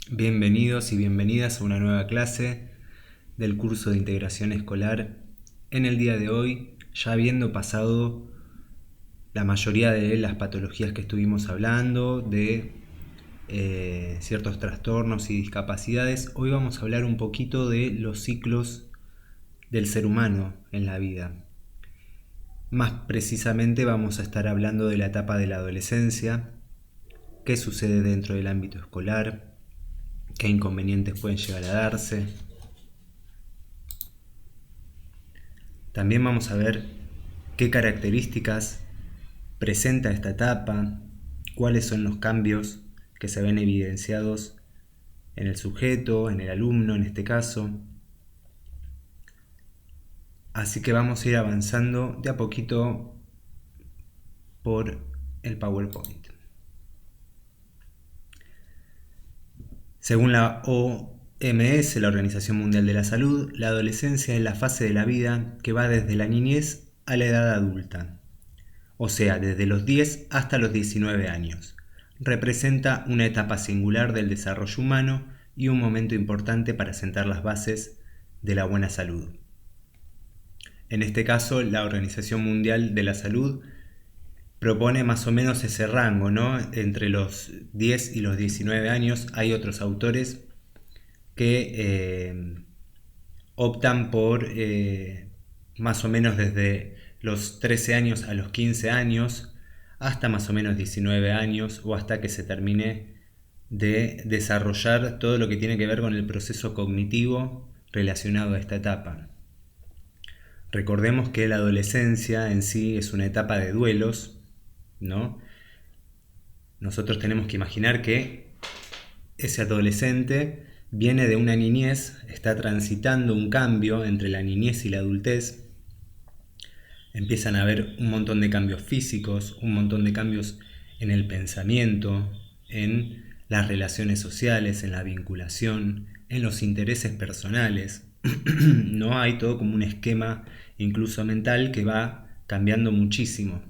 Bienvenidos y bienvenidas a una nueva clase del curso de integración escolar. En el día de hoy, ya habiendo pasado la mayoría de las patologías que estuvimos hablando, de ciertos trastornos y discapacidades, hoy vamos a hablar un poquito de los ciclos del ser humano en la vida. Más precisamente vamos a estar hablando de la etapa de la adolescencia, qué sucede dentro del ámbito escolar, qué inconvenientes pueden llegar a darse. También vamos a ver qué características presenta esta etapa, cuáles son los cambios que se ven evidenciados en el sujeto, en el alumno en este caso. Así que vamos a ir avanzando de a poquito por el PowerPoint. Según la OMS, la Organización Mundial de la Salud, la adolescencia es la fase de la vida que va desde la niñez a la edad adulta, o sea, desde los 10 hasta los 19 años. Representa una etapa singular del desarrollo humano y un momento importante para sentar las bases de la buena salud. En este caso, la Organización Mundial de la Salud propone más o menos ese rango, ¿no? Entre los 10 y los 19 años. Hay otros autores que optan por más o menos desde los 13 años a los 15 años, hasta más o menos 19 años, o hasta que se termine de desarrollar todo lo que tiene que ver con el proceso cognitivo relacionado a esta etapa. Recordemos que la adolescencia en sí es una etapa de duelos, ¿no? Nosotros tenemos que imaginar que ese adolescente viene de una niñez, está transitando un cambio entre la niñez y la adultez. Empiezan a haber un montón de cambios físicos, un montón de cambios en el pensamiento, en las relaciones sociales, en la vinculación, en los intereses personales. No hay todo como un esquema incluso mental que va cambiando muchísimo.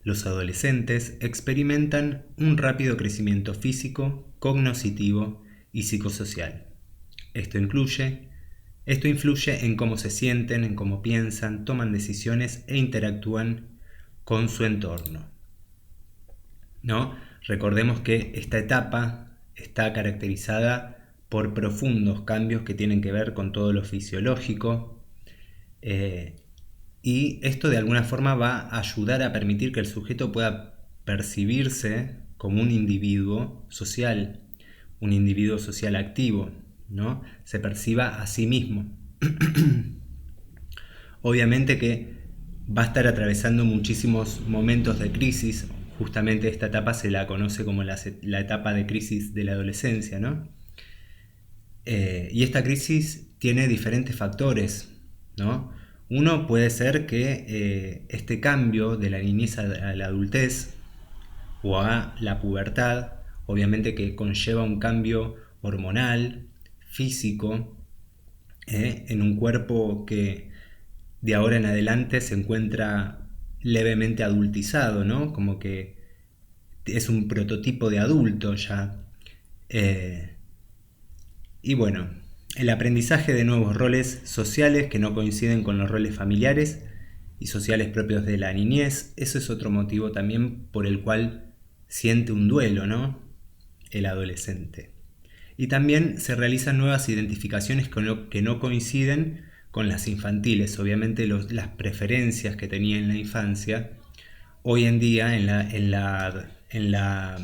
Los adolescentes experimentan un rápido crecimiento físico, cognoscitivo y psicosocial. Esto influye en cómo se sienten, en cómo piensan, toman decisiones e interactúan con su entorno, ¿no? Recordemos que esta etapa está caracterizada por profundos cambios que tienen que ver con todo lo fisiológico, y esto de alguna forma va a ayudar a permitir que el sujeto pueda percibirse como un individuo social activo, ¿no? Se perciba a sí mismo. Obviamente que va a estar atravesando muchísimos momentos de crisis. Justamente esta etapa se la conoce como la etapa de crisis de la adolescencia, ¿no? Y esta crisis tiene diferentes factores, ¿no? Uno puede ser que este cambio de la niñez a la adultez o a la pubertad, obviamente que conlleva un cambio hormonal, físico, en un cuerpo que de ahora en adelante se encuentra levemente adultizado, ¿no? Como que es un prototipo de adulto ya. Y bueno, el aprendizaje de nuevos roles sociales que no coinciden con los roles familiares y sociales propios de la niñez, eso es otro motivo también por el cual siente un duelo, ¿no? El adolescente. Y también se realizan nuevas identificaciones que no coinciden con las infantiles. Obviamente las preferencias que tenía en la infancia, hoy en día en la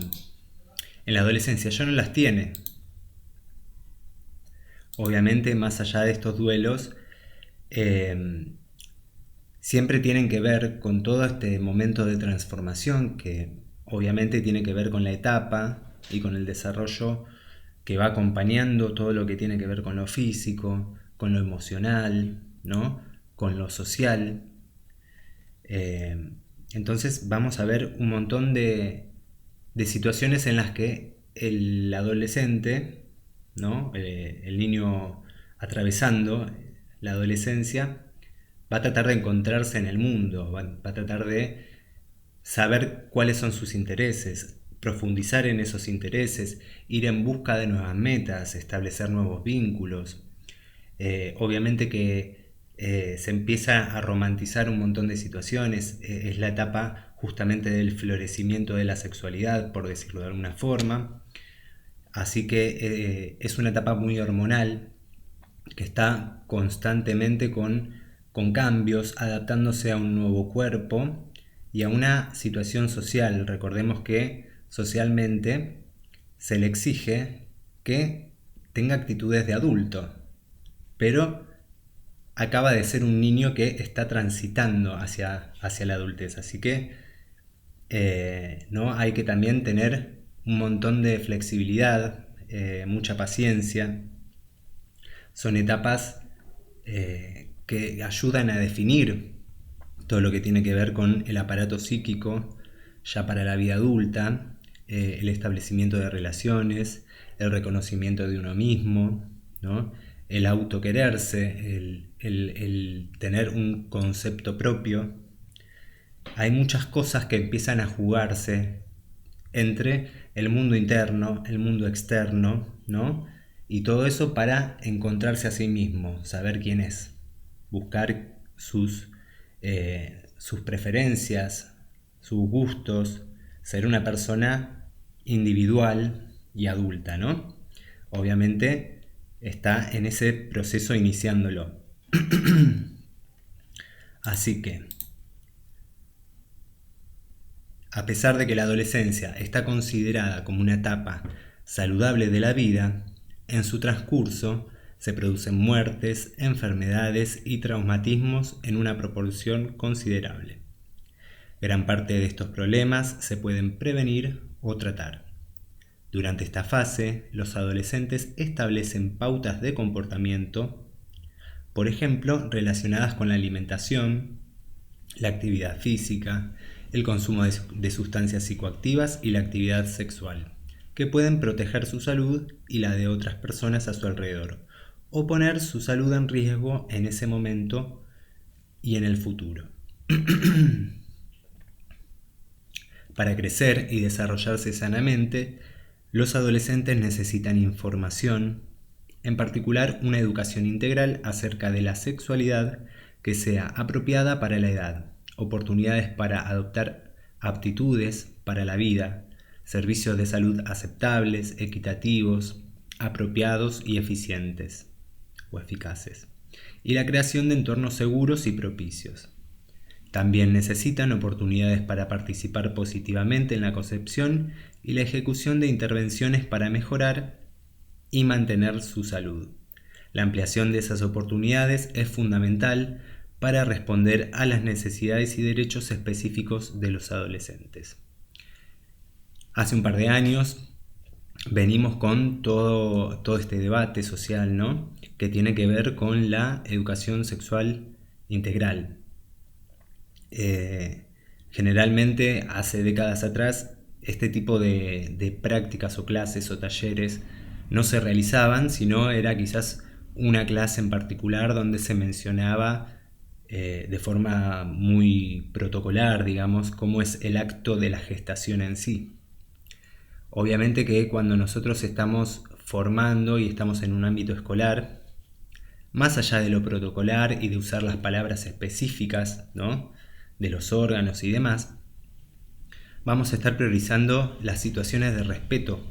adolescencia ya no las tiene. Obviamente, más allá de estos duelos, eh, siempre tienen que ver con todo este momento de transformación que obviamente tiene que ver con la etapa y con el desarrollo que va acompañando todo lo que tiene que ver con lo físico, con lo emocional, ¿no? Con lo social. Eh, entonces vamos a ver un montón de situaciones en las que el adolescente, ¿no? El niño atravesando la adolescencia, va a tratar de encontrarse en el mundo, va a tratar de saber cuáles son sus intereses, profundizar en esos intereses, ir en busca de nuevas metas, establecer nuevos vínculos. Obviamente que se empieza a romantizar un montón de situaciones, es la etapa justamente del florecimiento de la sexualidad, por decirlo de alguna forma. Así que es una etapa muy hormonal que está constantemente con cambios, adaptándose a un nuevo cuerpo y a una situación social. Recordemos que socialmente se le exige que tenga actitudes de adulto, pero acaba de ser un niño que está transitando hacia la adultez. Así que ¿no? Hay que también tener un montón de flexibilidad, mucha paciencia. Son etapas que ayudan a definir todo lo que tiene que ver con el aparato psíquico ya para la vida adulta, el establecimiento de relaciones, el reconocimiento de uno mismo, ¿no? El autoquererse, el tener un concepto propio. Hay muchas cosas que empiezan a jugarse entre el mundo interno, el mundo externo, ¿no? Y todo eso para encontrarse a sí mismo, saber quién es, buscar sus preferencias, sus gustos, ser una persona individual y adulta, ¿no? Obviamente está en ese proceso iniciándolo. Así que, a pesar de que la adolescencia está considerada como una etapa saludable de la vida, en su transcurso se producen muertes, enfermedades y traumatismos en una proporción considerable. Gran parte de estos problemas se pueden prevenir o tratar. Durante esta fase, los adolescentes establecen pautas de comportamiento, por ejemplo, relacionadas con la alimentación, la actividad física, el consumo de sustancias psicoactivas y la actividad sexual, que pueden proteger su salud y la de otras personas a su alrededor, o poner su salud en riesgo en ese momento y en el futuro. Para crecer y desarrollarse sanamente, los adolescentes necesitan información, en particular una educación integral acerca de la sexualidad que sea apropiada para la edad, oportunidades para adoptar aptitudes para la vida, servicios de salud aceptables, equitativos, apropiados y eficientes o eficaces, y la creación de entornos seguros y propicios. También necesitan oportunidades para participar positivamente en la concepción y la ejecución de intervenciones para mejorar y mantener su salud. La ampliación de esas oportunidades es fundamental para responder a las necesidades y derechos específicos de los adolescentes. Hace un par de años venimos con todo este debate social, ¿no? Que tiene que ver con la educación sexual integral. Generalmente, hace décadas atrás, este tipo de prácticas o clases o talleres no se realizaban, sino era quizás una clase en particular donde se mencionaba de forma muy protocolar, digamos, cómo es el acto de la gestación en sí. Obviamente que cuando nosotros estamos formando y estamos en un ámbito escolar, más allá de lo protocolar y de usar las palabras específicas, ¿no?, de los órganos y demás, vamos a estar priorizando las situaciones de respeto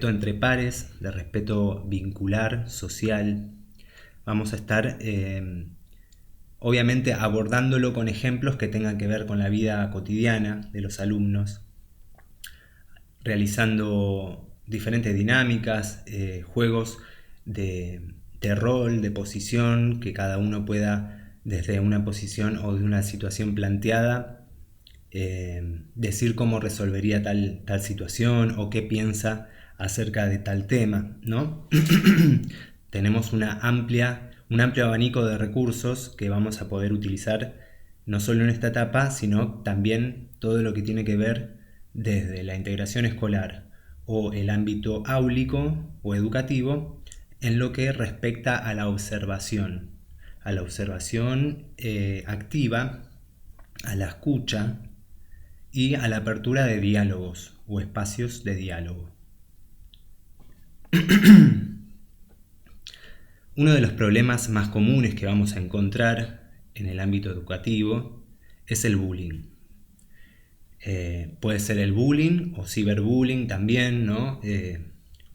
entre pares, de respeto vincular, social. Vamos a estar obviamente abordándolo con ejemplos que tengan que ver con la vida cotidiana de los alumnos, realizando diferentes dinámicas, juegos de rol, de posición, que cada uno pueda, desde una posición o de una situación planteada, decir cómo resolvería tal situación o qué piensa acerca de tal tema, ¿no? Tenemos un amplio abanico de recursos que vamos a poder utilizar no solo en esta etapa, sino también todo lo que tiene que ver desde la integración escolar o el ámbito áulico o educativo en lo que respecta a la observación activa, a la escucha y a la apertura de diálogos o espacios de diálogo. Uno de los problemas más comunes que vamos a encontrar en el ámbito educativo es el bullying. Puede ser el bullying o ciberbullying también, ¿no?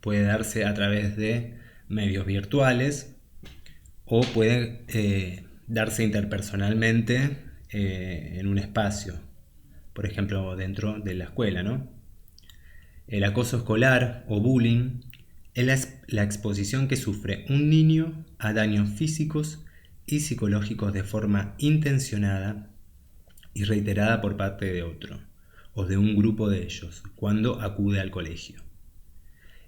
Puede darse a través de medios virtuales o puede darse interpersonalmente en un espacio, por ejemplo, dentro de la escuela, ¿no? El acoso escolar o bullying es la exposición que sufre un niño a daños físicos y psicológicos de forma intencionada y reiterada por parte de otro o de un grupo de ellos cuando acude al colegio.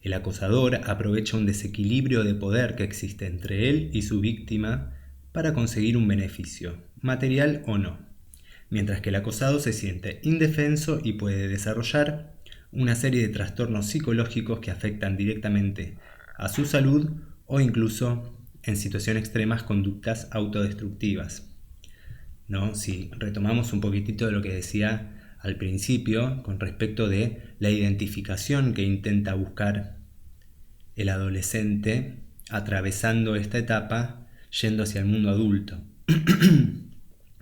El acosador aprovecha un desequilibrio de poder que existe entre él y su víctima para conseguir un beneficio, material o no, mientras que el acosado se siente indefenso y puede desarrollar una serie de trastornos psicológicos que afectan directamente a su salud o incluso, en situaciones extremas, conductas autodestructivas, ¿no? Si retomamos un poquitito de lo que decía al principio con respecto de la identificación que intenta buscar el adolescente atravesando esta etapa yendo hacia el mundo adulto.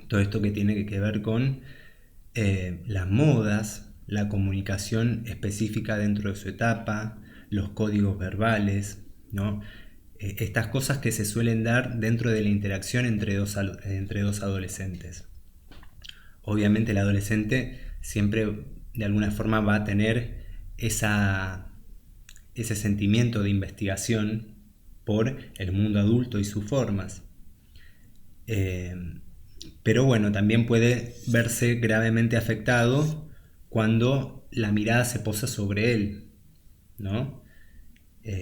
Todo esto que tiene que ver con las modas, la comunicación específica dentro de su etapa, los códigos verbales, ¿no? Estas cosas que se suelen dar dentro de la interacción entre dos adolescentes. Obviamente el adolescente siempre de alguna forma va a tener ese sentimiento de investigación por el mundo adulto y sus formas. Pero bueno, también puede verse gravemente afectado cuando la mirada se posa sobre él, ¿no?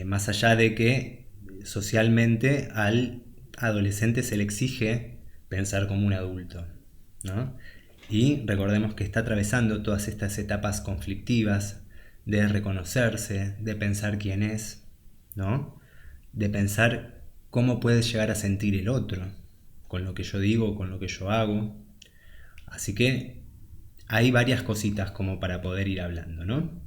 Más allá de que socialmente al adolescente se le exige pensar como un adulto, ¿no? Y recordemos que está atravesando todas estas etapas conflictivas de reconocerse, de pensar quién es, ¿no? De pensar cómo puede llegar a sentir el otro, con lo que yo digo, con lo que yo hago. Así que hay varias cositas como para poder ir hablando, ¿no?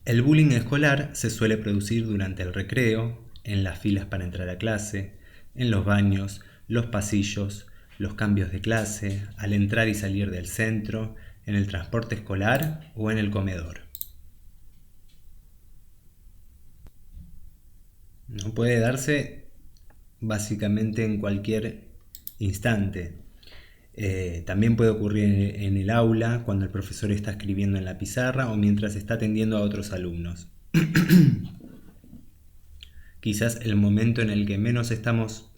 El bullying escolar se suele producir durante el recreo, en las filas para entrar a clase, en los baños, los pasillos, los cambios de clase, al entrar y salir del centro, en el transporte escolar o en el comedor. No puede darse básicamente en cualquier instante. También puede ocurrir en el aula, cuando el profesor está escribiendo en la pizarra o mientras está atendiendo a otros alumnos. Quizás el momento en el que menos estamos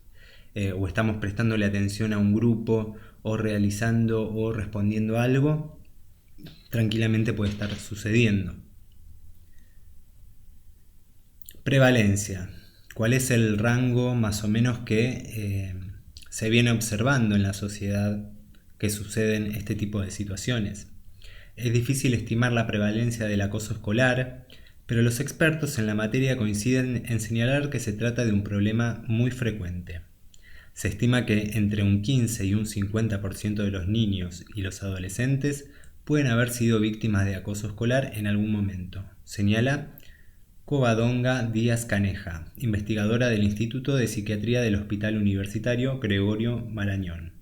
o estamos prestándole atención a un grupo o realizando o respondiendo a algo, tranquilamente puede estar sucediendo. Prevalencia. ¿Cuál es el rango más o menos que se viene observando en la sociedad que suceden este tipo de situaciones? Es difícil estimar la prevalencia del acoso escolar, pero los expertos en la materia coinciden en señalar que se trata de un problema muy frecuente. Se estima que entre un 15 y un 50% de los niños y los adolescentes pueden haber sido víctimas de acoso escolar en algún momento, señala Covadonga Díaz Caneja, investigadora del Instituto de Psiquiatría del Hospital Universitario Gregorio Marañón.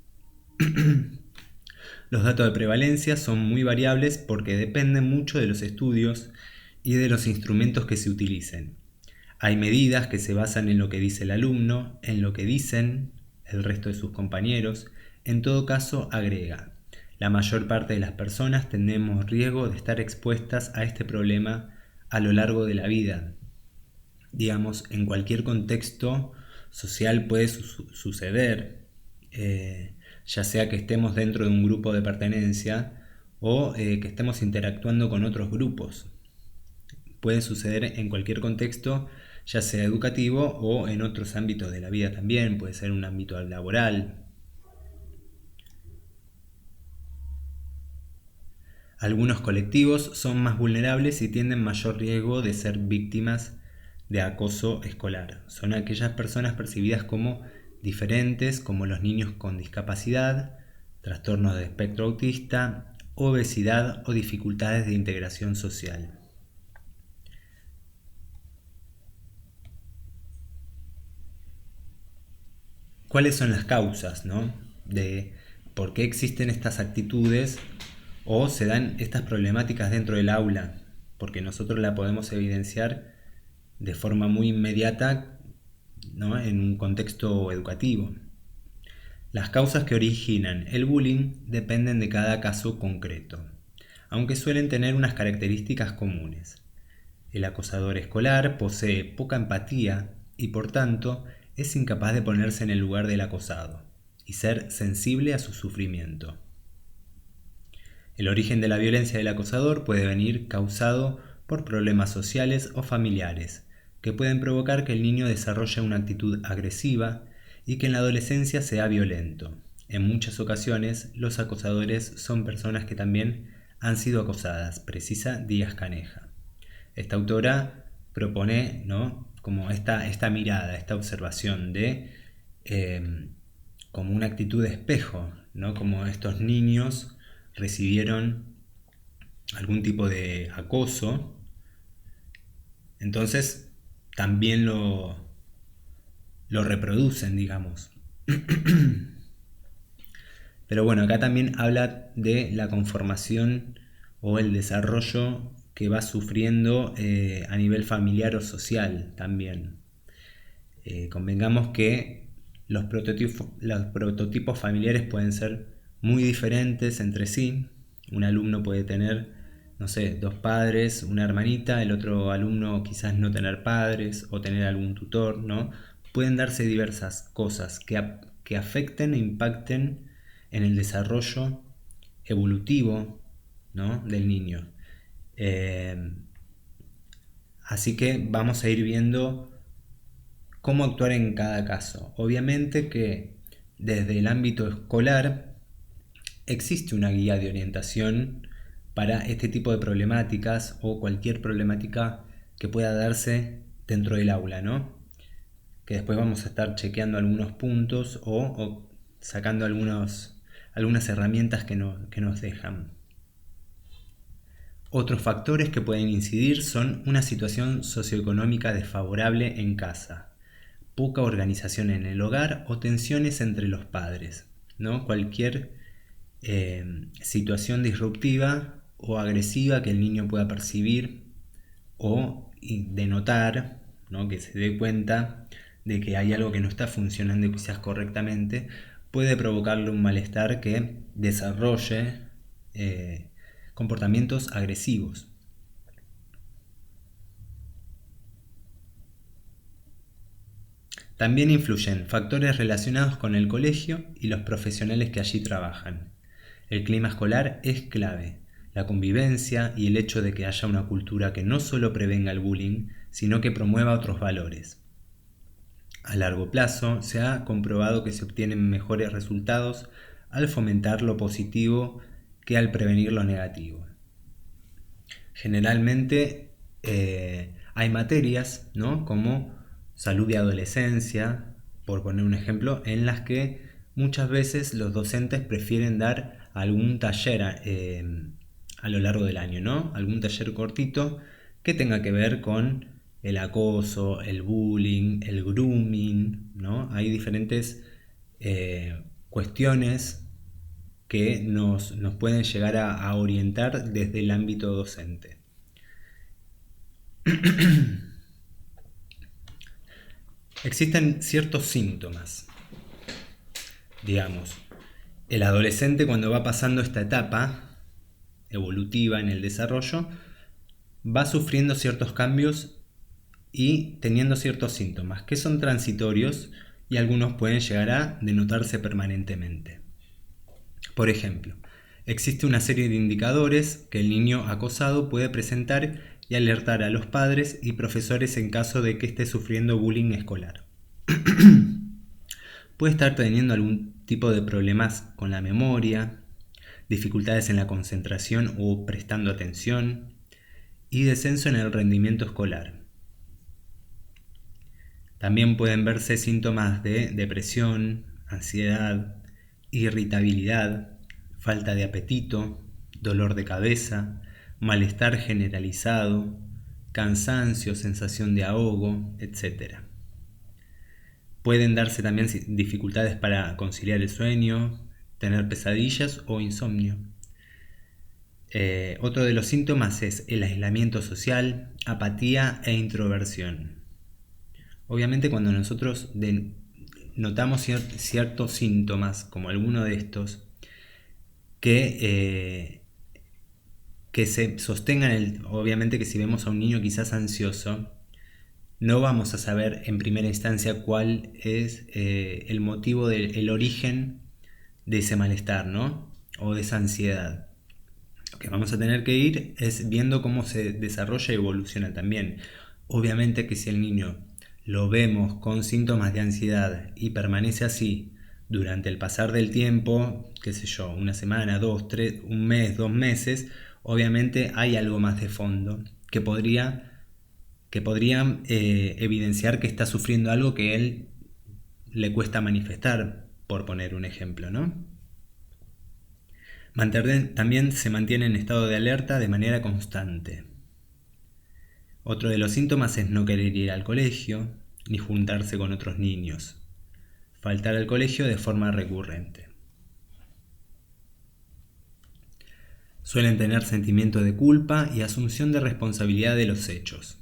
Los datos de prevalencia son muy variables porque dependen mucho de los estudios y de los instrumentos que se utilicen. Hay medidas que se basan en lo que dice el alumno, en lo que dicen el resto de sus compañeros. En todo caso, agrega, la mayor parte de las personas tenemos riesgo de estar expuestas a este problema a lo largo de la vida. Digamos, en cualquier contexto social puede suceder, ya sea que estemos dentro de un grupo de pertenencia o que estemos interactuando con otros grupos. Puede suceder en cualquier contexto, ya sea educativo o en otros ámbitos de la vida también, puede ser un ámbito laboral. Algunos colectivos son más vulnerables y tienen mayor riesgo de ser víctimas de acoso escolar. Son aquellas personas percibidas como diferentes, como los niños con discapacidad, trastornos de espectro autista, obesidad o dificultades de integración social. ¿Cuáles son las causas, ¿no?, de por qué existen estas actitudes o se dan estas problemáticas dentro del aula? Porque nosotros la podemos evidenciar de forma muy inmediata, ¿no?, en un contexto educativo. Las causas que originan el bullying dependen de cada caso concreto, aunque suelen tener unas características comunes. El acosador escolar posee poca empatía y, por tanto, es incapaz de ponerse en el lugar del acosado y ser sensible a su sufrimiento. El origen de la violencia del acosador puede venir causado por problemas sociales o familiares, que pueden provocar que el niño desarrolle una actitud agresiva y que en la adolescencia sea violento. En muchas ocasiones, los acosadores son personas que también han sido acosadas, precisa Díaz Caneja. Esta autora propone, ¿no?, como esta mirada, esta observación de como una actitud de espejo, ¿no?, como estos niños recibieron algún tipo de acoso, entonces también lo reproducen, digamos. Pero bueno, acá también habla de la conformación o el desarrollo que va sufriendo a nivel familiar o social también. Convengamos que los prototipos familiares pueden ser muy diferentes entre sí. Un alumno puede tener, no sé, 2 padres, una hermanita, el otro alumno quizás no tener padres o tener algún tutor, ¿no? Pueden darse diversas cosas que afecten e impacten en el desarrollo evolutivo, ¿no?, del niño. Así que vamos a ir viendo cómo actuar en cada caso. Obviamente que desde el ámbito escolar existe una guía de orientación para este tipo de problemáticas o cualquier problemática que pueda darse dentro del aula, ¿no? Que después vamos a estar chequeando algunos puntos o sacando algunas herramientas que nos dejan. Otros factores que pueden incidir son una situación socioeconómica desfavorable en casa, poca organización en el hogar o tensiones entre los padres, ¿no? Cualquier situación disruptiva o agresiva que el niño pueda percibir o denotar, ¿no?, que se dé cuenta de que hay algo que no está funcionando quizás correctamente, puede provocarle un malestar que desarrolle comportamientos agresivos. También influyen factores relacionados con el colegio y los profesionales que allí trabajan. El clima escolar es clave. La convivencia y el hecho de que haya una cultura que no solo prevenga el bullying, sino que promueva otros valores. A largo plazo, se ha comprobado que se obtienen mejores resultados al fomentar lo positivo que al prevenir lo negativo. Generalmente hay materias, ¿no?, como salud y adolescencia, por poner un ejemplo, en las que muchas veces los docentes prefieren dar algún taller a lo largo del año, ¿no? Algún taller cortito que tenga que ver con el acoso, el bullying, el grooming, ¿no? Hay diferentes cuestiones que nos pueden llegar a orientar desde el ámbito docente. Existen ciertos síntomas. Digamos, el adolescente, cuando va pasando esta etapa evolutiva en el desarrollo, va sufriendo ciertos cambios y teniendo ciertos síntomas que son transitorios y algunos pueden llegar a denotarse permanentemente. Por ejemplo, existe una serie de indicadores que el niño acosado puede presentar y alertar a los padres y profesores en caso de que esté sufriendo bullying escolar. Puede estar teniendo algún tipo de problemas con la memoria, dificultades en la concentración o prestando atención y descenso en el rendimiento escolar. También pueden verse síntomas de depresión, ansiedad, irritabilidad, falta de apetito, dolor de cabeza, malestar generalizado, cansancio, sensación de ahogo, etc. Pueden darse también dificultades para conciliar el sueño, tener pesadillas o insomnio. Otro de los síntomas es el aislamiento social, apatía e introversión. Obviamente cuando nosotros notamos ciertos síntomas, como alguno de estos, que se sostengan, obviamente que si vemos a un niño quizás ansioso, no vamos a saber en primera instancia cuál es el motivo el origen de ese malestar, ¿no? O de esa ansiedad. Lo que vamos a tener que ir es viendo cómo se desarrolla y evoluciona también. Obviamente que si el niño lo vemos con síntomas de ansiedad y permanece así durante el pasar del tiempo, qué sé yo, una semana, 2, 3, un mes, 2 meses, obviamente hay algo más de fondo que podrían evidenciar que está sufriendo algo que él le cuesta manifestar, por poner un ejemplo, ¿no? También se mantiene en estado de alerta de manera constante. Otro de los síntomas es no querer ir al colegio ni juntarse con otros niños. Faltar al colegio de forma recurrente. Suelen tener sentimiento de culpa y asunción de responsabilidad de los hechos.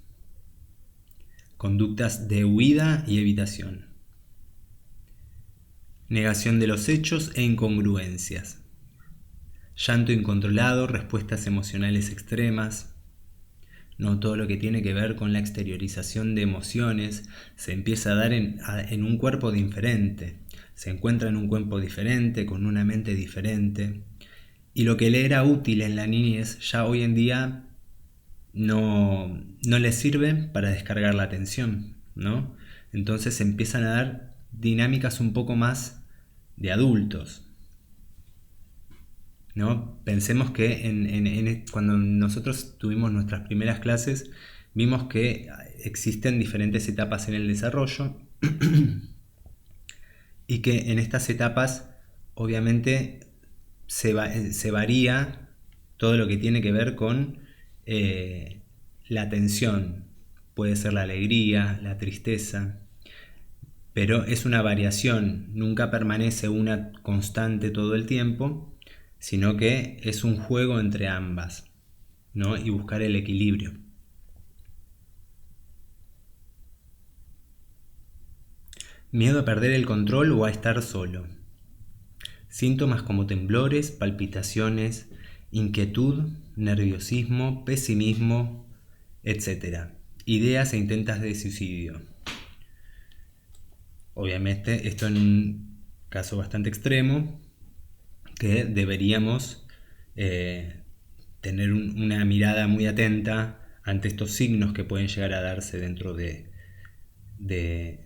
Conductas de huida y evitación. Negación de los hechos e incongruencias. Llanto incontrolado, respuestas emocionales extremas. No, todo lo que tiene que ver con la exteriorización de emociones se empieza a dar en un cuerpo diferente. Se encuentra en un cuerpo diferente, con una mente diferente. Y lo que le era útil en la niñez ya hoy en día no le sirve para descargar la atención, ¿no? Entonces se empiezan a dar dinámicas un poco más de adultos, ¿no? Pensemos que cuando nosotros tuvimos nuestras primeras clases, vimos que existen diferentes etapas en el desarrollo y que en estas etapas obviamente se varía todo lo que tiene que ver con la atención. Puede ser la alegría, la tristeza, pero es una variación, nunca permanece una constante todo el tiempo, sino que es un juego entre ambas, ¿no? Y buscar el equilibrio. Miedo a perder el control o a estar solo. Síntomas como temblores, palpitaciones, inquietud, nerviosismo, pesimismo, etc. Ideas e intentos de suicidio. Obviamente esto en un caso bastante extremo, que deberíamos tener una mirada muy atenta ante estos signos que pueden llegar a darse dentro del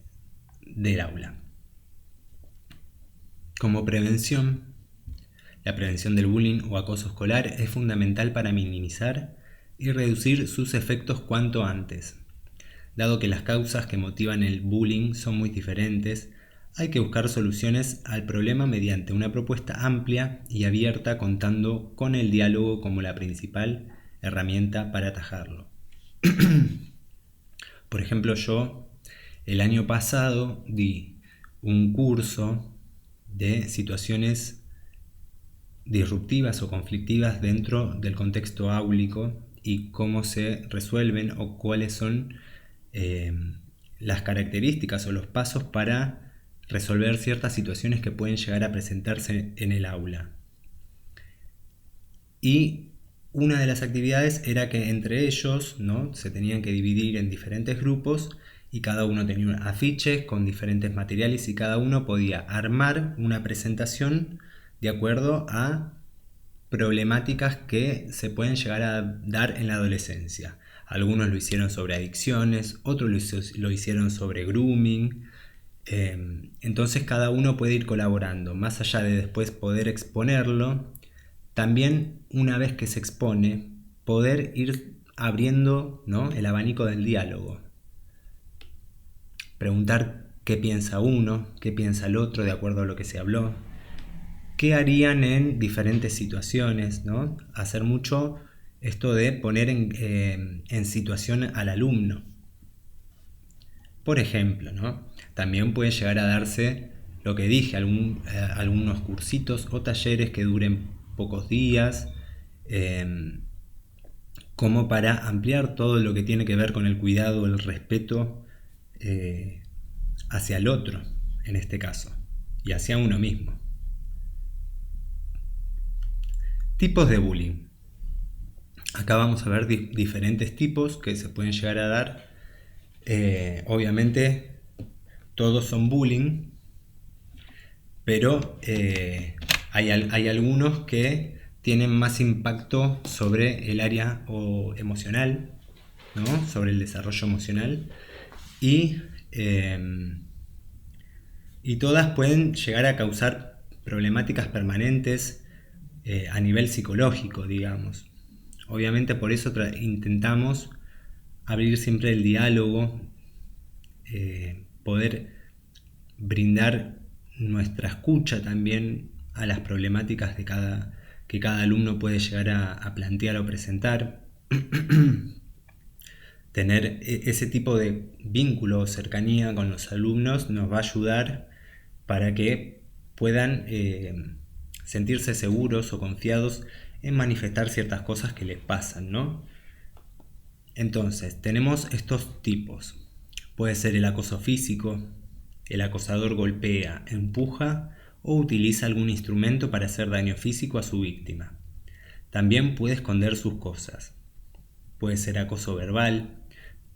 aula. Como prevención, la prevención del bullying o acoso escolar es fundamental para minimizar y reducir sus efectos cuanto antes. Dado que las causas que motivan el bullying son muy diferentes, hay que buscar soluciones al problema mediante una propuesta amplia y abierta, contando con el diálogo como la principal herramienta para atajarlo. Por ejemplo, yo el año pasado di un curso de situaciones disruptivas o conflictivas dentro del contexto áulico y cómo se resuelven o cuáles son las características o los pasos para resolver ciertas situaciones que pueden llegar a presentarse en el aula. Y una de las actividades era que entre ellos, ¿no?, se tenían que dividir en diferentes grupos y cada uno tenía afiches con diferentes materiales y cada uno podía armar una presentación de acuerdo a problemáticas que se pueden llegar a dar en la adolescencia. Algunos lo hicieron sobre adicciones, otros lo hicieron sobre grooming. Entonces cada uno puede ir colaborando, más allá de después poder exponerlo. También una vez que se expone, poder ir abriendo, ¿no?, el abanico del diálogo. Preguntar qué piensa uno, qué piensa el otro de acuerdo a lo que se habló, qué harían en diferentes situaciones, ¿no? Hacer mucho esto de poner en situación al alumno. Por ejemplo, ¿no? También puede llegar a darse lo que dije, algunos cursitos o talleres que duren pocos días, como para ampliar todo lo que tiene que ver con el cuidado, el respeto hacia el otro, en este caso, y hacia uno mismo. Tipos de bullying. Acá vamos a ver diferentes tipos que se pueden llegar a dar. Obviamente todos son bullying, pero hay algunos que tienen más impacto sobre el área emocional, ¿no? Sobre el desarrollo emocional, y todas pueden llegar a causar problemáticas permanentes a nivel psicológico, digamos. Obviamente por eso intentamos abrir siempre el diálogo, poder brindar nuestra escucha también a las problemáticas que cada alumno puede llegar a plantear o presentar. Tener ese tipo de vínculo o cercanía con los alumnos nos va a ayudar para que puedan sentirse seguros o confiados en manifestar ciertas cosas que les pasan, ¿no? Entonces, tenemos estos tipos. Puede ser el acoso físico. El acosador golpea, empuja o utiliza algún instrumento para hacer daño físico a su víctima. También puede esconder sus cosas. Puede ser acoso verbal.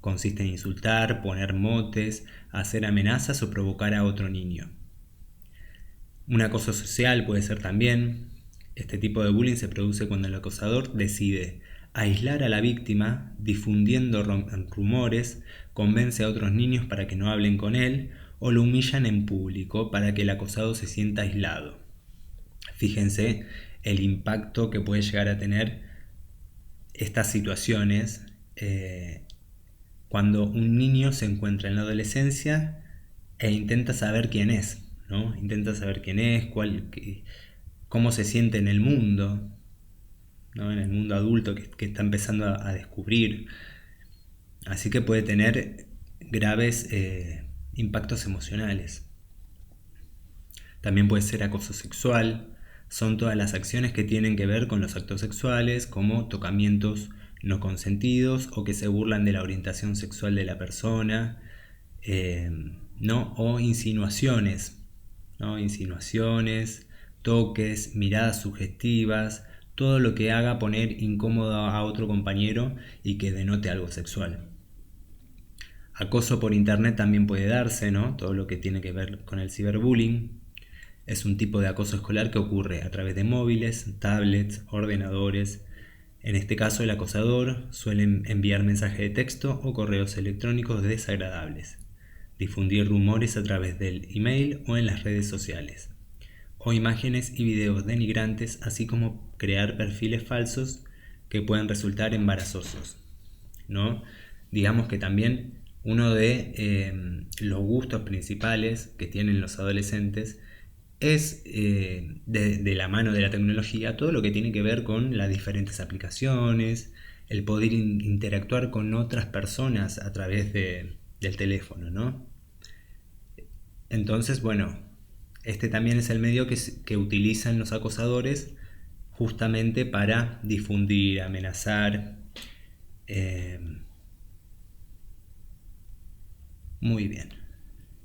Consiste en insultar, poner motes, hacer amenazas o provocar a otro niño. Un acoso social puede ser también. Este tipo de bullying se produce cuando el acosador decide aislar a la víctima, difundiendo rumores, convence a otros niños para que no hablen con él o lo humillan en público para que el acosado se sienta aislado. Fíjense el impacto que puede llegar a tener estas situaciones cuando un niño se encuentra en la adolescencia e intenta saber quién es, ¿no? Intenta saber quién es, cómo se siente en el mundo, ¿no? En el mundo adulto que está empezando a descubrir. Así que puede tener graves impactos emocionales. También puede ser acoso sexual. Son todas las acciones que tienen que ver con los actos sexuales, como tocamientos no consentidos o que se burlan de la orientación sexual de la persona, ¿no? O insinuaciones, ¿no? Insinuaciones, toques, miradas sugestivas, todo lo que haga poner incómodo a otro compañero y que denote algo sexual. Acoso por internet también puede darse, ¿no? Todo lo que tiene que ver con el ciberbullying. Es un tipo de acoso escolar que ocurre a través de móviles, tablets, ordenadores. En este caso, el acosador suele enviar mensajes de texto o correos electrónicos desagradables, difundir rumores a través del email o en las redes sociales, o imágenes y videos denigrantes, así como crear perfiles falsos que pueden resultar embarazosos, ¿no? Digamos que también uno de los gustos principales que tienen los adolescentes es de la mano de la tecnología todo lo que tiene que ver con las diferentes aplicaciones, el poder interactuar con otras personas a través del teléfono, ¿no? Entonces, bueno, este también es el medio que utilizan los acosadores justamente para difundir, amenazar. Muy bien.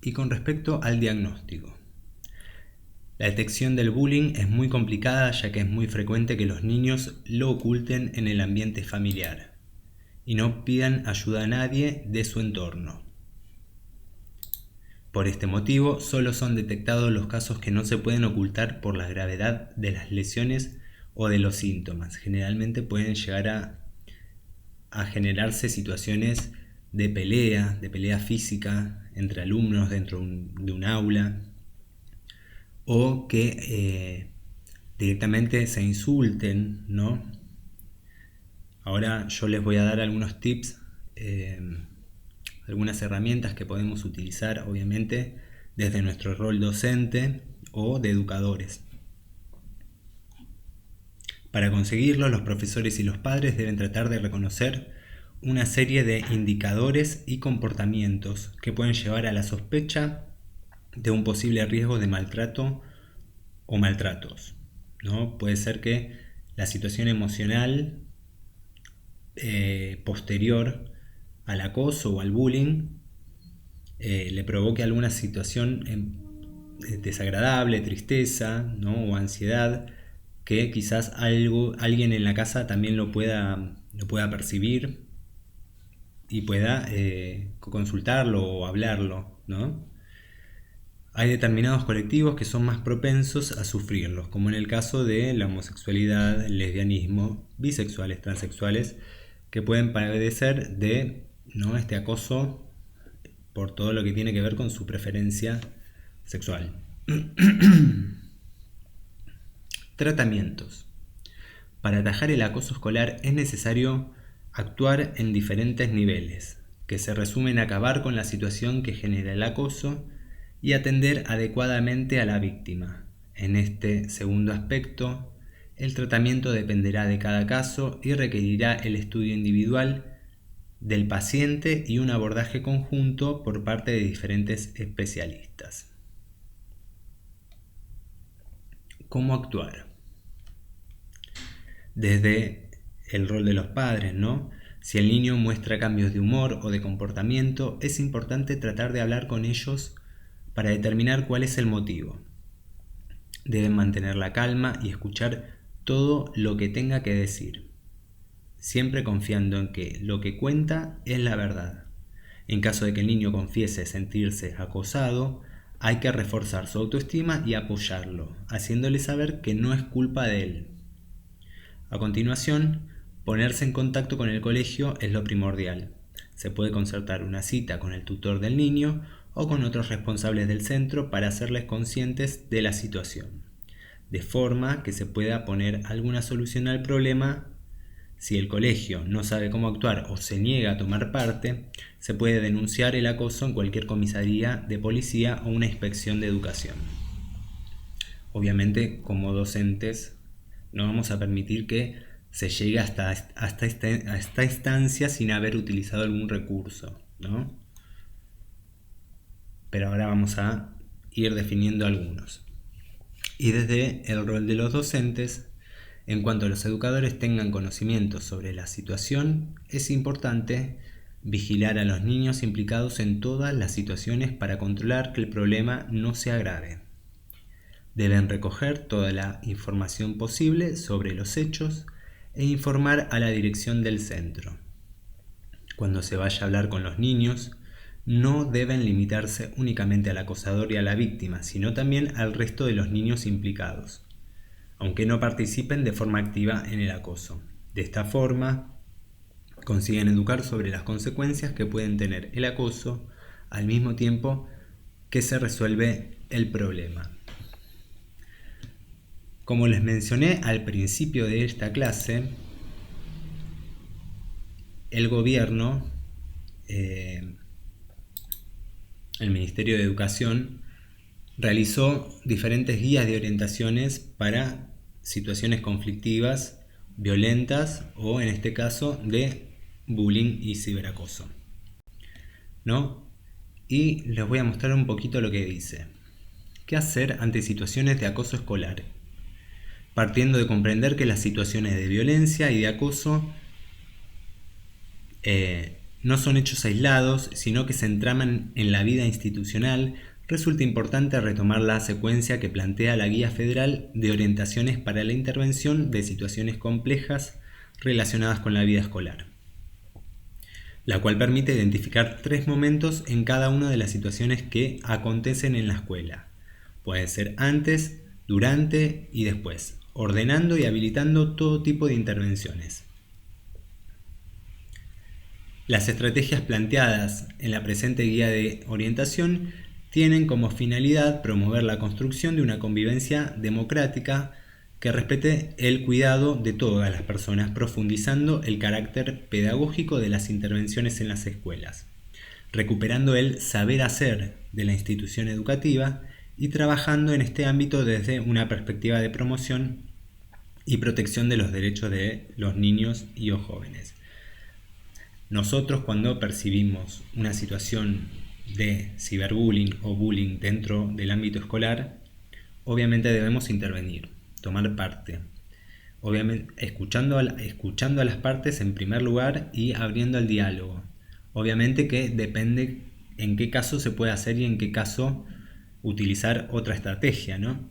Y con respecto al diagnóstico. La detección del bullying es muy complicada ya que es muy frecuente que los niños lo oculten en el ambiente familiar y no pidan ayuda a nadie de su entorno. Por este motivo, solo son detectados los casos que no se pueden ocultar por la gravedad de las lesiones o de los síntomas. Generalmente pueden llegar a generarse situaciones de pelea física entre alumnos dentro de un aula, o que directamente se insulten, ¿no? Ahora yo les voy a dar algunos tips, algunas herramientas que podemos utilizar, obviamente, desde nuestro rol docente o de educadores. Para conseguirlo, los profesores y los padres deben tratar de reconocer una serie de indicadores y comportamientos que pueden llevar a la sospecha de un posible riesgo de maltrato o maltratos, ¿no? Puede ser que la situación emocional posterior al acoso o al bullying le provoque alguna situación desagradable, tristeza, ¿no? O ansiedad, que quizás alguien en la casa también lo pueda percibir y pueda consultarlo o hablarlo, ¿no? Hay determinados colectivos que son más propensos a sufrirlos, como en el caso de la homosexualidad, el lesbianismo, bisexuales, transexuales, que pueden padecer de, ¿no?, este acoso por todo lo que tiene que ver con su preferencia sexual. Tratamientos. Para atajar el acoso escolar es necesario actuar en diferentes niveles, que se resumen en acabar con la situación que genera el acoso y atender adecuadamente a la víctima. En este segundo aspecto, el tratamiento dependerá de cada caso y requerirá el estudio individual del paciente y un abordaje conjunto por parte de diferentes especialistas. ¿Cómo actuar? Desde el rol de los padres, ¿no? Si el niño muestra cambios de humor o de comportamiento, es importante tratar de hablar con ellos para determinar cuál es el motivo. Deben mantener la calma y escuchar todo lo que tenga que decir, siempre confiando en que lo que cuenta es la verdad. En caso de que el niño confiese sentirse acosado, hay que reforzar su autoestima y apoyarlo, haciéndole saber que no es culpa de él. A continuación, ponerse en contacto con el colegio es lo primordial. Se puede concertar una cita con el tutor del niño o con otros responsables del centro para hacerles conscientes de la situación, de forma que se pueda poner alguna solución al problema. Si el colegio no sabe cómo actuar o se niega a tomar parte, se puede denunciar el acoso en cualquier comisaría de policía o una inspección de educación. Obviamente, como docentes, no vamos a permitir que se llegue hasta esta instancia sin haber utilizado algún recurso, ¿no? Pero ahora vamos a ir definiendo algunos. Y desde el rol de los docentes, en cuanto los educadores tengan conocimiento sobre la situación, es importante vigilar a los niños implicados en todas las situaciones para controlar que el problema no se agrave. Deben recoger toda la información posible sobre los hechos e informar a la dirección del centro. Cuando se vaya a hablar con los niños, no deben limitarse únicamente al acosador y a la víctima, sino también al resto de los niños implicados, aunque no participen de forma activa en el acoso. De esta forma, consiguen educar sobre las consecuencias que pueden tener el acoso, al mismo tiempo que se resuelve el problema. Como les mencioné al principio de esta clase, el gobierno, el Ministerio de Educación, realizó diferentes guías de orientaciones para situaciones conflictivas, violentas o, en este caso, de bullying y ciberacoso, ¿no? Y les voy a mostrar un poquito lo que dice. ¿Qué hacer ante situaciones de acoso escolar? Partiendo de comprender que las situaciones de violencia y de acoso no son hechos aislados, sino que se entraman en la vida institucional, resulta importante retomar la secuencia que plantea la Guía Federal de Orientaciones para la Intervención de Situaciones Complejas relacionadas con la vida escolar, la cual permite identificar 3 momentos en cada una de las situaciones que acontecen en la escuela. Pueden ser antes, durante y después, ordenando y habilitando todo tipo de intervenciones. Las estrategias planteadas en la presente guía de orientación tienen como finalidad promover la construcción de una convivencia democrática que respete el cuidado de todas las personas, profundizando el carácter pedagógico de las intervenciones en las escuelas, recuperando el saber hacer de la institución educativa y trabajando en este ámbito desde una perspectiva de promoción y protección de los derechos de los niños y los jóvenes. Nosotros, cuando percibimos una situación de ciberbullying o bullying dentro del ámbito escolar, obviamente debemos intervenir, tomar parte. Obviamente, escuchando a las partes en primer lugar y abriendo el diálogo. Obviamente que depende en qué caso se puede hacer y en qué caso utilizar otra estrategia, ¿no?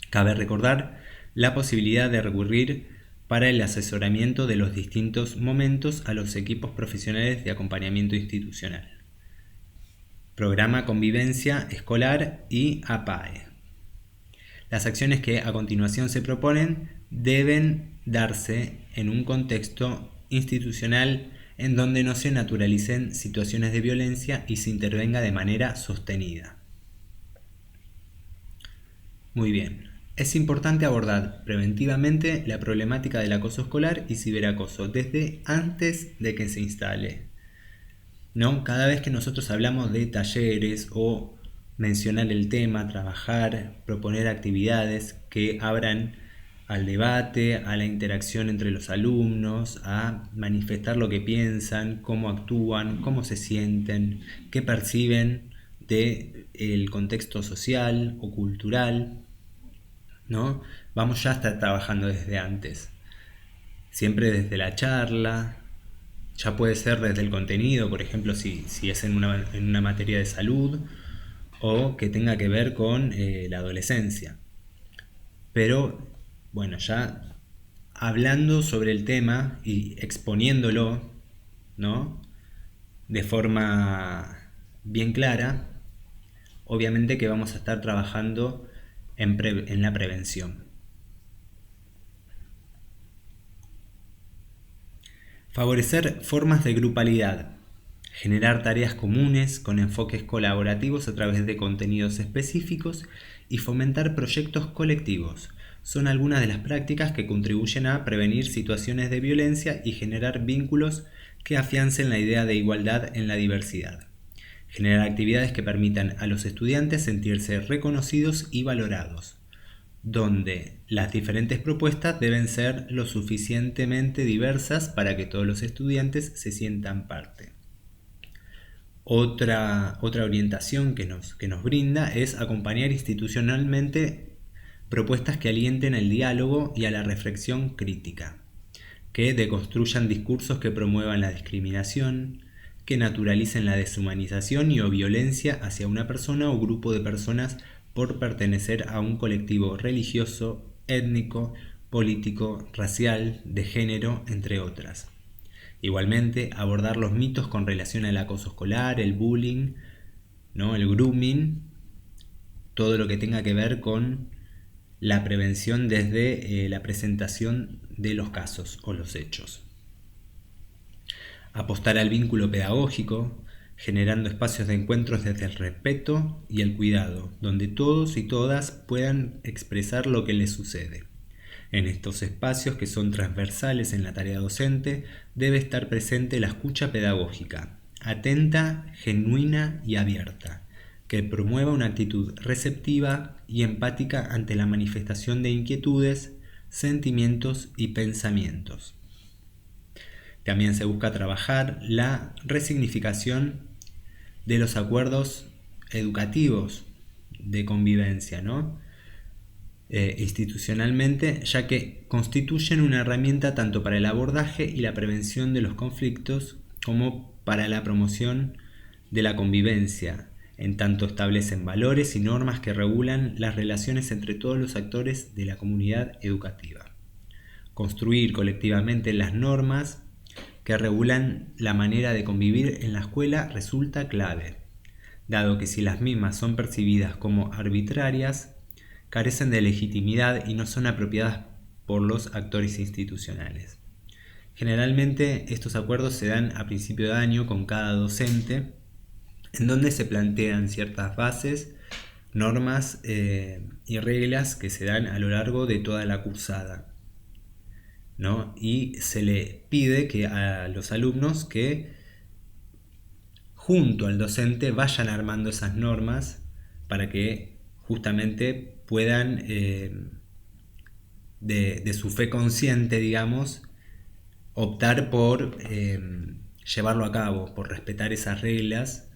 Cabe recordar la posibilidad de recurrir para el asesoramiento de los distintos momentos a los equipos profesionales de acompañamiento institucional. Programa Convivencia Escolar y APAE. Las acciones que a continuación se proponen deben darse en un contexto institucional en donde no se naturalicen situaciones de violencia y se intervenga de manera sostenida. Muy bien. Es importante abordar preventivamente la problemática del acoso escolar y ciberacoso desde antes de que se instale, ¿no? Cada vez que nosotros hablamos de talleres o mencionar el tema, trabajar, proponer actividades que abran al debate, a la interacción entre los alumnos, a manifestar lo que piensan, cómo actúan, cómo se sienten, qué perciben del contexto social o cultural, ¿no? Vamos ya a estar trabajando desde antes, siempre desde la charla. Ya puede ser desde el contenido, por ejemplo, si es en una materia de salud o que tenga que ver con la adolescencia. Pero, bueno, ya hablando sobre el tema y exponiéndolo, ¿no? De forma bien clara, obviamente que vamos a estar trabajando en la prevención. Favorecer formas de grupalidad. Generar tareas comunes con enfoques colaborativos a través de contenidos específicos y fomentar proyectos colectivos. Son algunas de las prácticas que contribuyen a prevenir situaciones de violencia y generar vínculos que afiancen la idea de igualdad en la diversidad. Generar actividades que permitan a los estudiantes sentirse reconocidos y valorados, donde las diferentes propuestas deben ser lo suficientemente diversas para que todos los estudiantes se sientan parte. Otra orientación que nos brinda es acompañar institucionalmente propuestas que alienten el diálogo y a la reflexión crítica, que deconstruyan discursos que promuevan la discriminación, que naturalicen la deshumanización y o violencia hacia una persona o grupo de personas por pertenecer a un colectivo religioso, étnico, político, racial, de género, entre otras. Igualmente, abordar los mitos con relación al acoso escolar, el bullying, ¿no? El grooming, todo lo que tenga que ver con la prevención desde la presentación de los casos o los hechos. Apostar al vínculo pedagógico, generando espacios de encuentros desde el respeto y el cuidado, donde todos y todas puedan expresar lo que les sucede. En estos espacios, que son transversales en la tarea docente, debe estar presente la escucha pedagógica, atenta, genuina y abierta, que promueva una actitud receptiva y empática ante la manifestación de inquietudes, sentimientos y pensamientos. También se busca trabajar la resignificación de los acuerdos educativos de convivencia, ¿no? Institucionalmente, ya que constituyen una herramienta tanto para el abordaje y la prevención de los conflictos como para la promoción de la convivencia, en tanto establecen valores y normas que regulan las relaciones entre todos los actores de la comunidad educativa. Construir colectivamente las normas que regulan la manera de convivir en la escuela resulta clave, dado que si las mismas son percibidas como arbitrarias, carecen de legitimidad y no son apropiadas por los actores institucionales. Generalmente estos acuerdos se dan a principio de año con cada docente, en donde se plantean ciertas bases, normas y reglas que se dan a lo largo de toda la cursada, ¿no? Y se le pide que a los alumnos que junto al docente vayan armando esas normas para que justamente puedan de su fe consciente, digamos, optar por llevarlo a cabo, por respetar esas reglas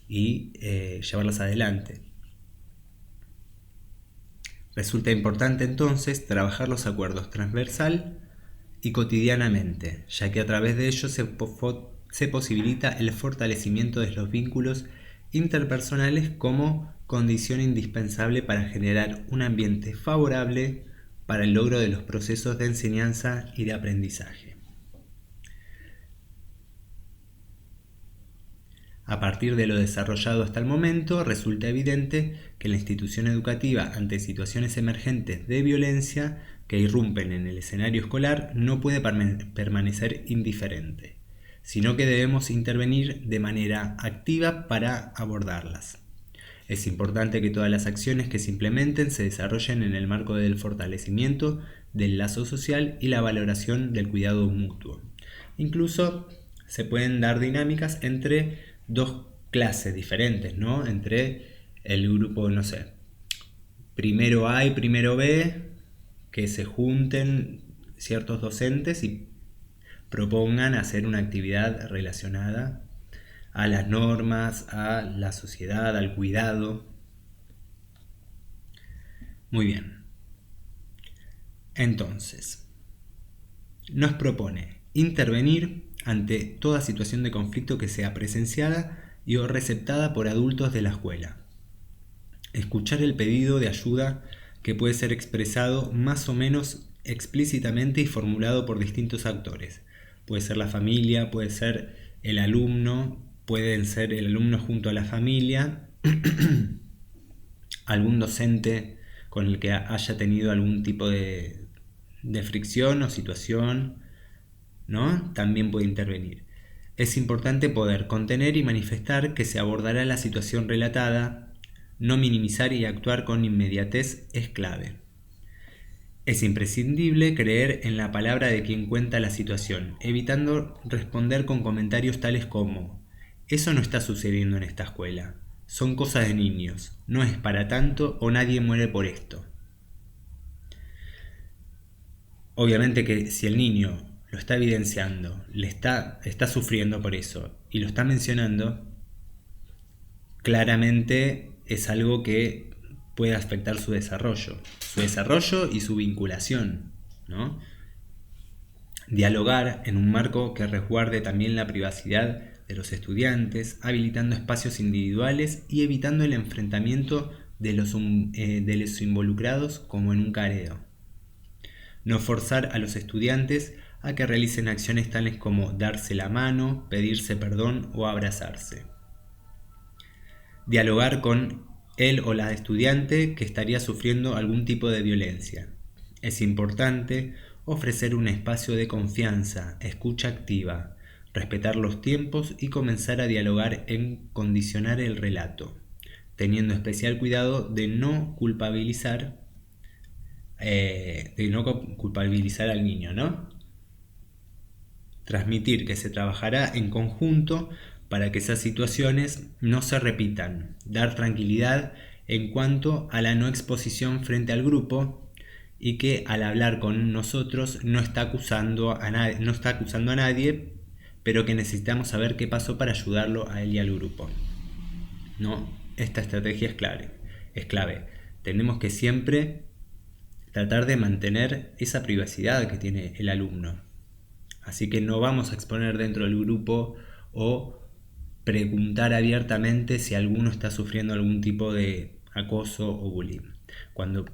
y llevarlas adelante. Resulta importante entonces trabajar los acuerdos transversal y cotidianamente, ya que a través de ellos se posibilita el fortalecimiento de los vínculos interpersonales como condición indispensable para generar un ambiente favorable para el logro de los procesos de enseñanza y de aprendizaje. A partir de lo desarrollado hasta el momento, resulta evidente que la institución educativa, ante situaciones emergentes de violencia que irrumpen en el escenario escolar, no puede permanecer indiferente, sino que debemos intervenir de manera activa para abordarlas. Es importante que todas las acciones que se implementen se desarrollen en el marco del fortalecimiento del lazo social y la valoración del cuidado mutuo. Incluso se pueden dar dinámicas entre dos clases diferentes, ¿no? Entre el grupo, no sé, primero A y primero B, que se junten ciertos docentes y propongan hacer una actividad relacionada a las normas, a la sociedad, al cuidado. Muy bien. Entonces, nos propone intervenir ante toda situación de conflicto que sea presenciada y o receptada por adultos de la escuela. Escuchar el pedido de ayuda que puede ser expresado más o menos explícitamente y formulado por distintos actores. Puede ser la familia, puede ser el alumno, pueden ser el alumno junto a la familia, algún docente con el que haya tenido algún tipo de fricción o situación, ¿no? También puede intervenir. Es importante poder contener y manifestar que se abordará la situación relatada, no minimizar y actuar con inmediatez es clave. Es imprescindible creer en la palabra de quien cuenta la situación, evitando responder con comentarios tales como: eso no está sucediendo en esta escuela, son cosas de niños, no es para tanto o nadie muere por esto. Obviamente que si el niño lo está evidenciando, está sufriendo por eso y lo está mencionando, claramente es algo que puede afectar su desarrollo y su vinculación, ¿no? Dialogar en un marco que resguarde también la privacidad de los estudiantes, habilitando espacios individuales y evitando el enfrentamiento de los involucrados como en un careo. No forzar a los estudiantes a que realicen acciones tales como darse la mano, pedirse perdón o abrazarse. Dialogar con él o la estudiante que estaría sufriendo algún tipo de violencia. Es importante ofrecer un espacio de confianza, escucha activa, respetar los tiempos y comenzar a dialogar en condicionar el relato, teniendo especial cuidado de no culpabilizar al niño, ¿no? Transmitir que se trabajará en conjunto para que esas situaciones no se repitan, dar tranquilidad en cuanto a la no exposición frente al grupo y que al hablar con nosotros no está acusando a nadie, pero que necesitamos saber qué pasó para ayudarlo a él y al grupo. No, esta estrategia es clave. Tenemos que siempre tratar de mantener esa privacidad que tiene el alumno. Así que no vamos a exponer dentro del grupo o preguntar abiertamente si alguno está sufriendo algún tipo de acoso o bullying. Cuando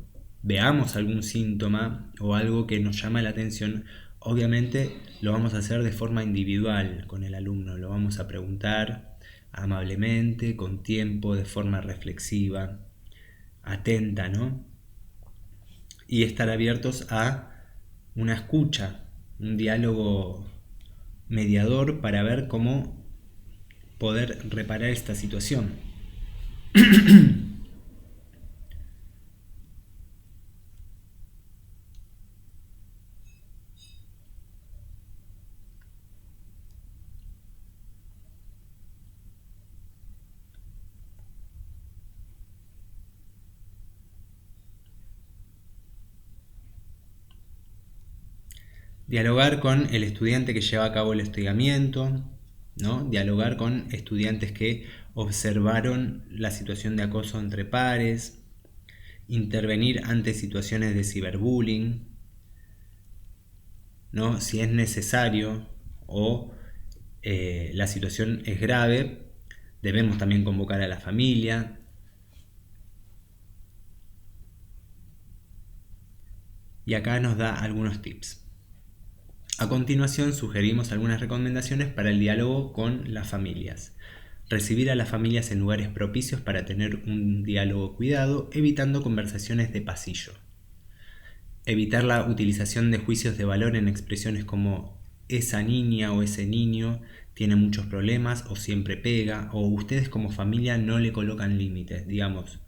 veamos algún síntoma o algo que nos llama la atención, obviamente lo vamos a hacer de forma individual con el alumno. Lo vamos a preguntar amablemente, con tiempo, de forma reflexiva, atenta, ¿no? Y estar abiertos a una escucha, un diálogo mediador para ver cómo poder reparar esta situación. Dialogar con el estudiante que lleva a cabo el hostigamiento, ¿no? Dialogar con estudiantes que observaron la situación de acoso entre pares, intervenir ante situaciones de ciberbullying, ¿no? Si es necesario o la situación es grave, debemos también convocar a la familia. Y acá nos da algunos tips. A continuación sugerimos algunas recomendaciones para el diálogo con las familias. Recibir a las familias en lugares propicios para tener un diálogo cuidado, evitando conversaciones de pasillo. Evitar la utilización de juicios de valor en expresiones como esa niña o ese niño tiene muchos problemas o siempre pega, o ustedes como familia no le colocan límites. Digamos,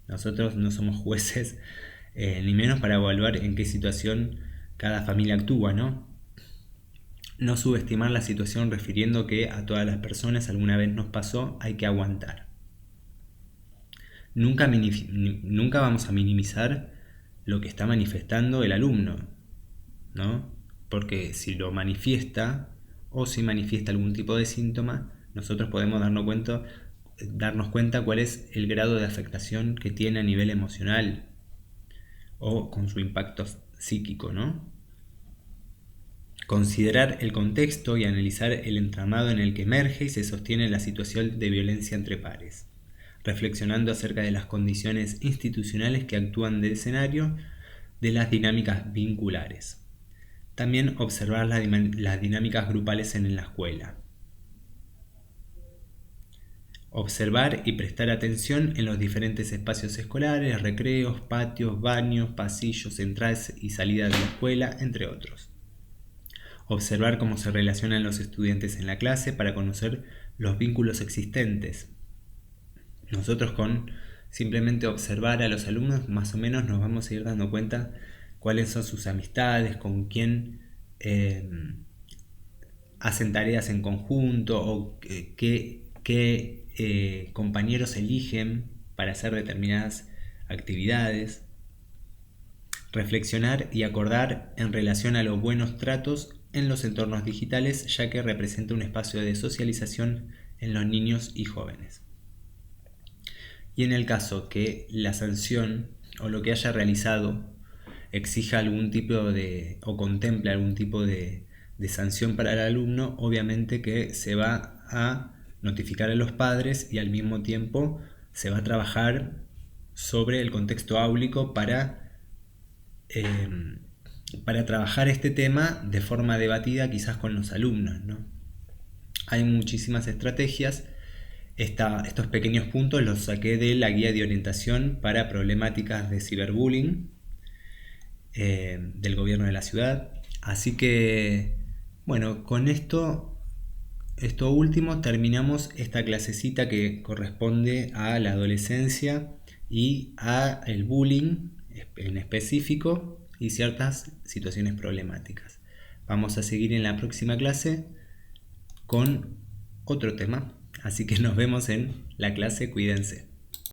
nosotros no somos jueces ni menos para evaluar en qué situación cada familia actúa, ¿no? No subestimar la situación refiriendo que a todas las personas alguna vez nos pasó, hay que aguantar. Nunca vamos a minimizar lo que está manifestando el alumno, ¿no? Porque si lo manifiesta o si manifiesta algún tipo de síntoma, nosotros podemos darnos cuenta cuál es el grado de afectación que tiene a nivel emocional o con su impacto psíquico, ¿no? Considerar el contexto y analizar el entramado en el que emerge y se sostiene la situación de violencia entre pares, reflexionando acerca de las condiciones institucionales que actúan de escenario de las dinámicas vinculares. También observar las dinámicas grupales en la escuela. Observar y prestar atención en los diferentes espacios escolares, recreos, patios, baños, pasillos, entradas y salidas de la escuela, entre otros. Observar cómo se relacionan los estudiantes en la clase para conocer los vínculos existentes. Nosotros con simplemente observar a los alumnos más o menos nos vamos a ir dando cuenta cuáles son sus amistades, con quién hacen tareas en conjunto o qué compañeros eligen para hacer determinadas actividades. Reflexionar y acordar en relación a los buenos tratos en los entornos digitales, ya que representa un espacio de socialización en los niños y jóvenes. Y en el caso que la sanción o lo que haya realizado exija algún tipo de o contemple algún tipo de sanción para el alumno, obviamente que se va a notificar a los padres y al mismo tiempo se va a trabajar sobre el contexto áulico para trabajar este tema de forma debatida quizás con los alumnos, ¿no? Hay muchísimas estrategias. Estos pequeños puntos los saqué de la guía de orientación para problemáticas de ciberbullying del gobierno de la ciudad. Así que, bueno, con esto último terminamos esta clasecita que corresponde a la adolescencia y a el bullying en específico y ciertas situaciones problemáticas. Vamos a seguir en la próxima clase con otro tema, así que nos vemos en la clase, cuídense.